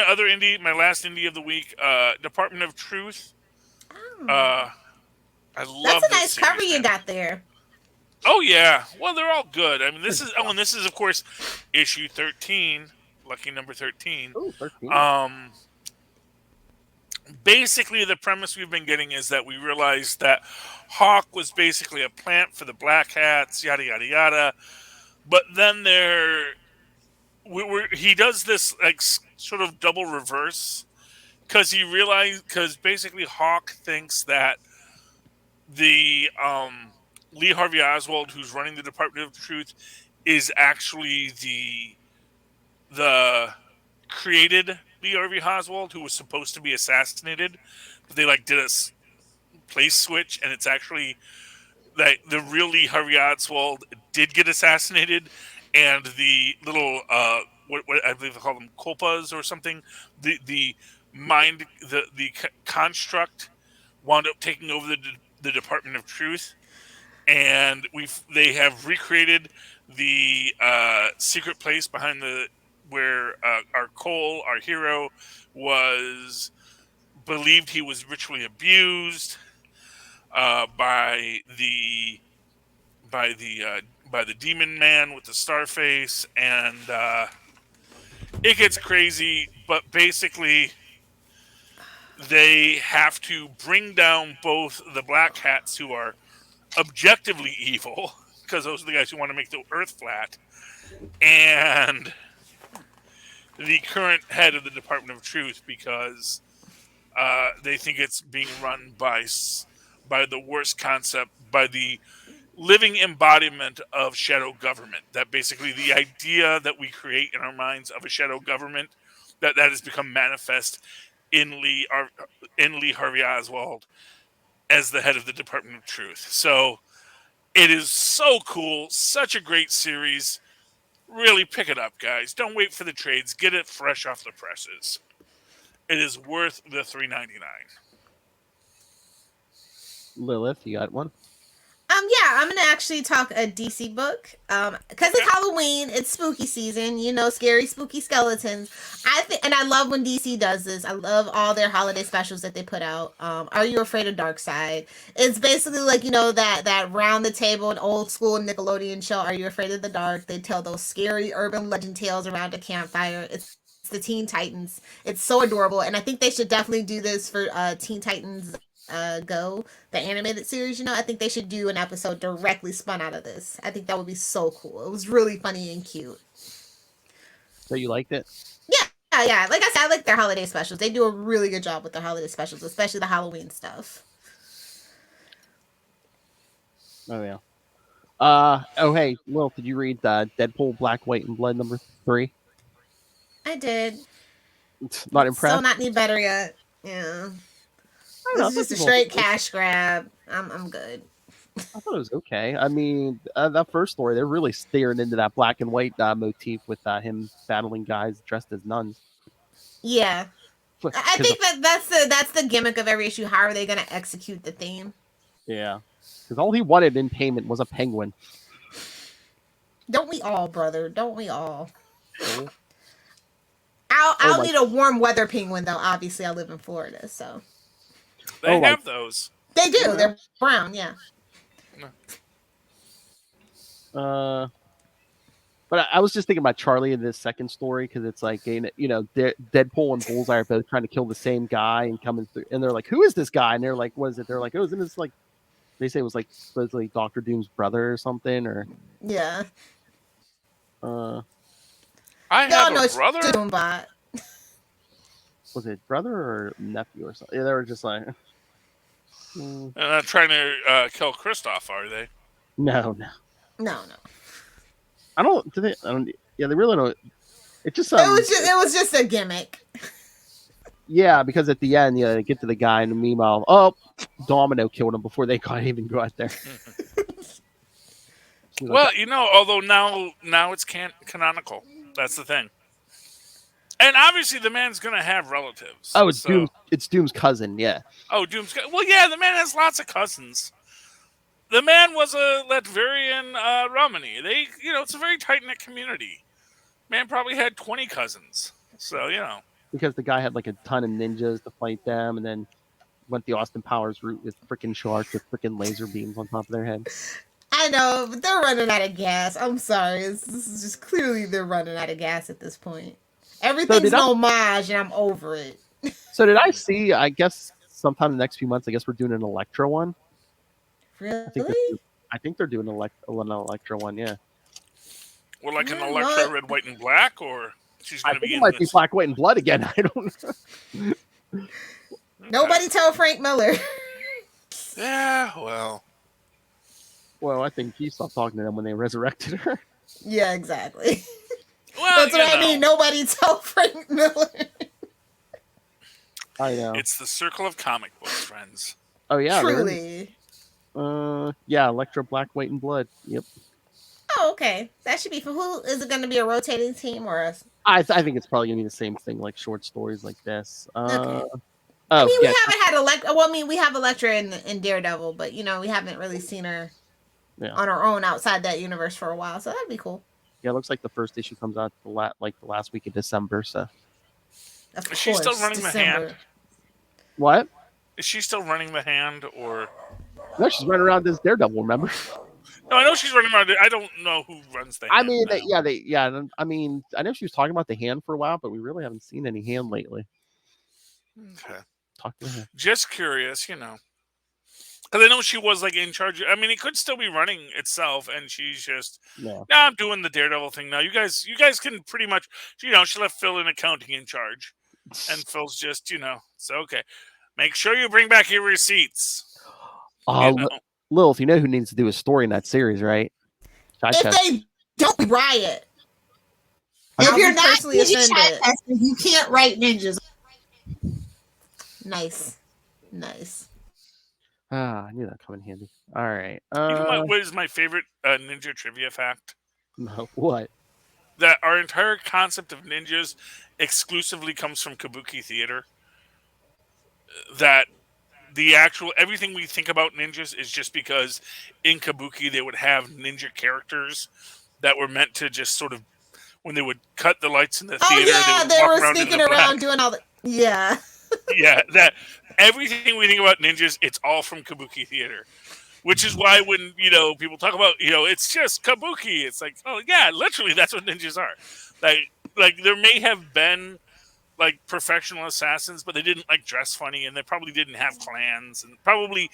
other indie, my last indie of the week. Department of Truth. I love That's a this nice series, cover you man. got there. Oh yeah, well they're all good. I mean, this is of course issue 13, lucky number 13. Oh, 13. Basically, the premise we've been getting is that we realized that Hawk was basically a plant for the Black Hats, yada yada yada. But then he does this like sort of double reverse because basically Hawk thinks that the Lee Harvey Oswald, who's running the Department of Truth, is actually the created Lee Harvey Oswald, who was supposed to be assassinated, but they did a place switch, and it's actually that the real Lee Harvey Oswald did get assassinated, and the little what I believe they call them culpas or something, the mind the construct wound up taking over the Department of Truth, and they have recreated the secret place behind where our Cole, our hero, was believed he was ritually abused by the demon man with the star face, and it gets crazy. But basically, they have to bring down both the Black Hats, who are objectively evil, because those are the guys who want to make the Earth flat, and the current head of the Department of Truth, because they think it's being run by the worst concept, by the living embodiment of shadow government. That basically the idea that we create in our minds of a shadow government, that has become manifest in Lee Harvey Oswald as the head of the Department of Truth. So it is so cool, such a great series. Really pick it up, guys. Don't wait for the trades. Get it fresh off the presses. It is worth the $3.99. Lilith, you got one? Yeah, I'm gonna actually talk a DC book. Because it's Halloween, it's spooky season. You know, scary, spooky skeletons. I think, and I love when DC does this. I love all their holiday specials that they put out. Are You Afraid of Dark Side? It's basically like that round the table, an old school Nickelodeon show. Are You Afraid of the Dark? They tell those scary urban legend tales around a campfire. It's the Teen Titans. It's so adorable, and I think they should definitely do this for Teen Titans Go, the animated series. I think they should do an episode directly spun out of this. I think that would be so cool. It was really funny and cute. So you liked it? Yeah. Like I said, I like their holiday specials. They do a really good job with their holiday specials, especially the Halloween stuff. Oh yeah. Oh hey, Lil, did you read Deadpool Black, White, and Blood #3? I did. Not impressed. Still not any better yet. Yeah. This is just a straight cash grab. I'm good. I thought it was okay. I mean, that first story, they're really staring into that black and white motif with him battling guys dressed as nuns. Yeah, I think that's the gimmick of every issue. How are they going to execute the theme? Yeah, because all he wanted in payment was a penguin. Don't we all, brother? Don't we all? Oh. I'll need a warm weather penguin though. Obviously, I live in Florida, so they have those. They do. Yeah. They're brown. Yeah. But I was just thinking about Charlie in this second story because it's like, Deadpool and Bullseye are both trying to kill the same guy and coming through, and they're like, "Who is this guy?" And they're like, "What is it?" They're like, "Oh, isn't this like?" They say it was like supposedly Doctor Doom's brother or something, or yeah. I have a brother. Doombot. Was it brother or nephew or something? Yeah, they were just like. They're not trying to kill Kristoff, are they? No. I don't. Yeah, they really don't. It just. It was just a gimmick. Yeah, because at the end, they get to the guy, and meanwhile, Domino killed him before they could even go out there. Well, although now it's canonical. That's the thing. And obviously, the man's going to have relatives. Oh, it's Doom's cousin, yeah. Oh, Doom's cousin. Well, yeah, the man has lots of cousins. The man was a Latvian Romani. It's a very tight-knit community. Man probably had 20 cousins. So, Because the guy had like a ton of ninjas to fight them, and then went the Austin Powers route with freaking sharks with freaking laser beams on top of their head. I know, but they're running out of gas. I'm sorry. This is just clearly they're running out of gas at this point. Everything's an homage, and I'm over it. So did I see, I guess, sometime in the next few months, I guess we're doing an Elektra one? Really? I think they're doing an Elektra one, yeah. Well, like an Elektra red, white, and black, or she's going to be in might be Black, White, and Blood again. I don't know. Nobody tell Frank Miller. Yeah, well. Well, I think he stopped talking to them when they resurrected her. Yeah, exactly. Well, that's what I mean. Nobody tell Frank Miller. I know. It's the circle of comic books, friends. Oh yeah, truly. Yeah, Elektra, Black, White, and Blood. Yep. Oh, okay. That should be for who? Is it going to be a rotating team or a? I think it's probably gonna be the same thing, like short stories like this. Okay. I mean, we haven't had Elektra. Well, I mean, we have Elektra in Daredevil, but we haven't really seen her on her own outside that universe for a while. So that'd be cool. Yeah, it looks like the first issue comes out the last week of December. So. Of course, is she still running the hand? What? Is she still running the hand, or? No, she's running around as Daredevil. Remember? No, I know she's running around. I don't know who runs the hand. I mean, I mean, I know she was talking about the hand for a while, but we really haven't seen any hand lately. Okay. Talk to her. Just curious, because I know she was like in charge. I mean, it could still be running itself, and she's just, I'm doing the Daredevil thing now. You guys can pretty much, she left Phil in accounting in charge, and Phil's just, it's okay. Make sure you bring back your receipts. Lilith, you know who needs to do a story in that series, right? If they don't riot. If you're not offended, you can't write ninjas. Nice. I knew that come in handy. All right. What is my favorite ninja trivia fact? No, what? That our entire concept of ninjas exclusively comes from Kabuki theater. that the actual everything we think about ninjas is just because in Kabuki they would have ninja characters that were meant to just sort of when they would cut the lights in the Oh theater, they yeah, would they walk were around in sneaking the black. around doing all the yeah. Yeah, that everything we think about ninjas, it's all from Kabuki theater. Which is why when people talk about it's just Kabuki, it's like, oh yeah, literally that's what ninjas are. Like there may have been like professional assassins, but they didn't like dress funny, and they probably didn't have clans, and probably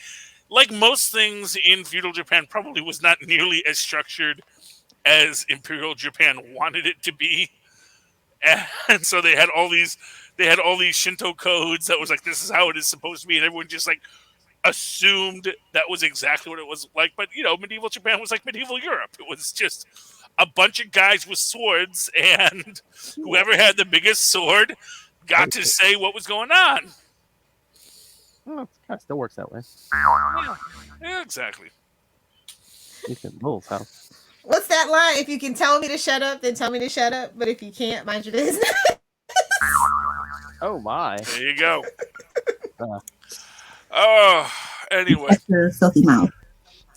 like most things in feudal Japan, probably was not nearly as structured as Imperial Japan wanted it to be. And so they had all these Shinto codes that was like this is how it is supposed to be, and everyone just like assumed that was exactly what it was like. But medieval Japan was like medieval Europe. It was just a bunch of guys with swords, and whoever had the biggest sword got to say what was going on. Well, it kind of still works that way. Yeah, exactly. At least in Lowell's house. What's that line? If you can tell me to shut up, then tell me to shut up. But if you can't, mind your business. Oh my. There you go. Uh, Oh, anyway, Your filthy mouth.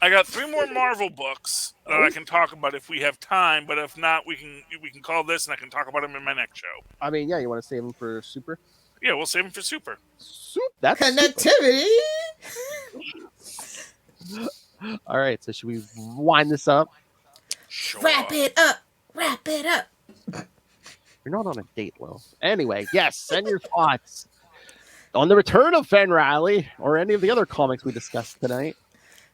I got 3 more Marvel books that I can talk about if we have time. But if not, we can call this, and I can talk about them in my next show. I mean, yeah, you want to save them for Super? Yeah, we'll save them for Super. That's Connectivity. All right, so should we wind this up? Sure. Wrap it up. Wrap it up. You're not on a date, Will. Anyway, yes, send your thoughts on the return of Fen Riley or any of the other comics we discussed tonight.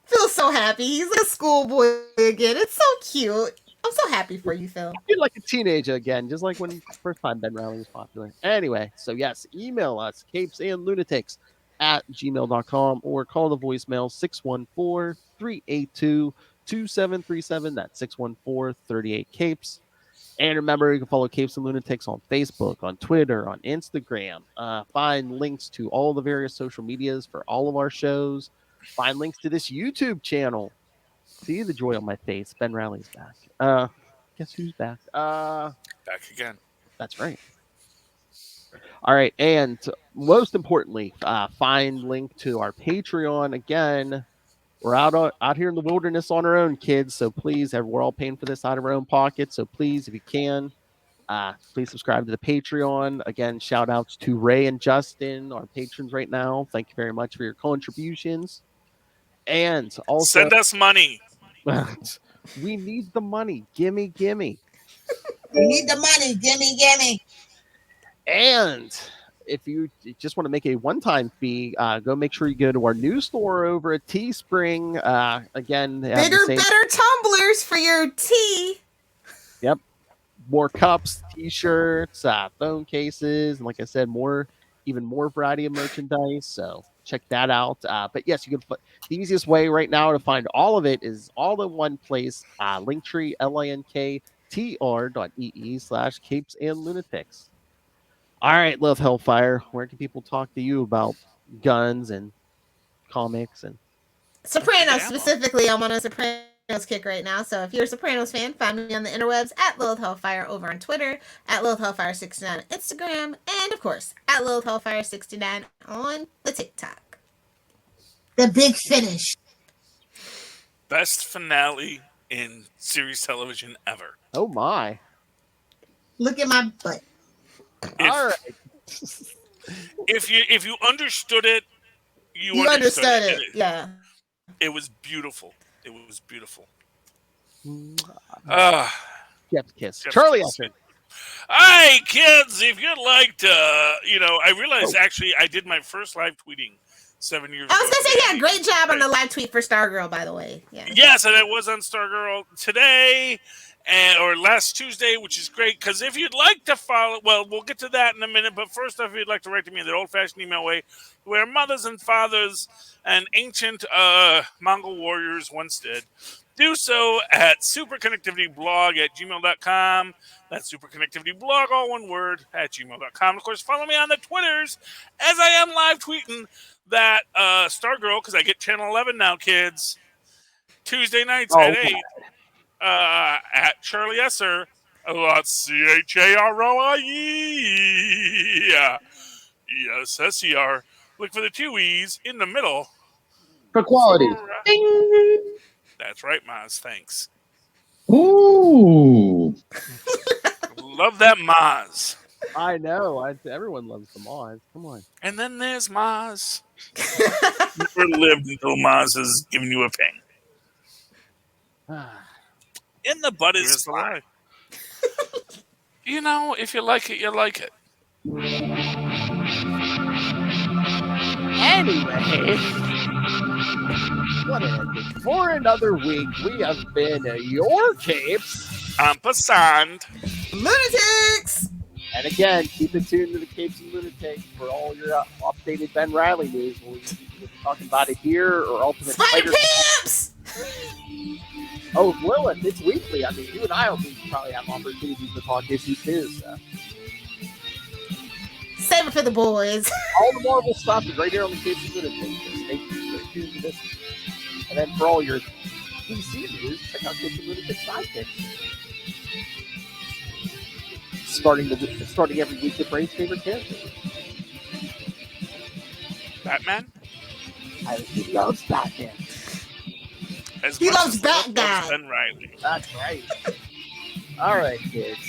Phil's so happy. He's like a schoolboy again. It's so cute. I'm so happy for you, Phil. You're like a teenager again, just like when the first time Ben Riley was popular. Anyway, so yes, email us, capesandlunatics@gmail.com, or call the voicemail 614-382-2737. That's 614-38-CAPES. And remember, you can follow Capes and Lunatics on Facebook, on Twitter, on Instagram. Find links to all the various social medias for all of our shows. Find links to this YouTube channel. See the joy on my face. Ben Riley's back. Guess who's back? Back again. That's right. All right, and most importantly, find link to our Patreon. Again, we're out here in the wilderness on our own, kids. So please, we're all paying for this out of our own pockets. So please, if you can, please subscribe to the Patreon. Again, shout outs to Ray and Justin, our patrons right now. Thank you very much for your contributions. And also, Send us money. we need the money. Gimme. We need the money. Gimme. And if you just want to make a one-time fee, go make sure you go to our new store over at Teespring. Again, they have Bigger, better tumblers for your tea. Yep. More cups, t-shirts, phone cases, and like I said, even more variety of merchandise. So check that out. But yes, you can. The easiest way right now to find all of it is all in one place. Linktree, linktr.ee/capesandlunatics. All right, Love Hellfire. Where can people talk to you about guns and comics and Sopranos specifically. I'm on a Sopranos kick right now. So if you're a Sopranos fan, find me on the interwebs at Lilith Hellfire over on Twitter, at Lilith Hellfire69 on Instagram, and of course at Lilith Hellfire69 on the TikTok. The big finish. Best finale in series television ever. oh my. Look at my butt. All right. If you understood it, you understood it. Yeah. It was beautiful. It was beautiful. Jeff's kiss. Jeff's Charlie kiss. Usher. Hi, kids. If you'd like to, I realized actually I did my first live tweeting 7 years ago. I was gonna say, today. yeah, great job on the live tweet for Stargirl, by the way. Yeah. Yes, and it was on Stargirl today or last Tuesday, which is great. Because if you'd like to follow, well, we'll get to that in a minute. But first, if you'd like to write to me in the old-fashioned email way, where mothers and fathers and ancient Mongol warriors once did, do so at superconnectivityblog@gmail.com. That's superconnectivityblog, all one word, at gmail.com. Of course, follow me on the Twitters as I am live tweeting that Stargirl, because I get Channel 11 now, kids. Tuesday nights at 8 at Charlie Esser. CHAROIE. Yes, SER. Look for the 2 E's in the middle. For quality. Ding! That's right, Maz. Thanks. Ooh. Love that Maz. I know. Everyone loves the Moz. Come on. And then there's Maz. Never lived until Maz has given you a ping. In the butt is the lie. You know, if you like it, you like it. Anyway, what an ending. For another week, we have been your capes. Ampersand. Lunatics! And again, keep it tuned to the Capes and Lunatics for all your updated Ben Riley news. We'll be talking about it here or Ultimate Spider Spider. Pimps! Oh, Lilith, it's weekly. I mean, you and I will probably have opportunities to talk issues too. So. Save it for the boys. All the Marvel stuff is right here on the Capes and Lunatics. So stay tuned to this. And then for all your DC news, check out Capes and Lunatics Sidekicks. Starting every week with Ray's favorite character. Batman? He loves Batman. He loves Bat Guy. Ben Riley. That's right. All right, kids.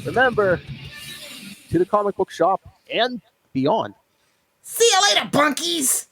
Remember, to the comic book shop and beyond. See you later, bunkies!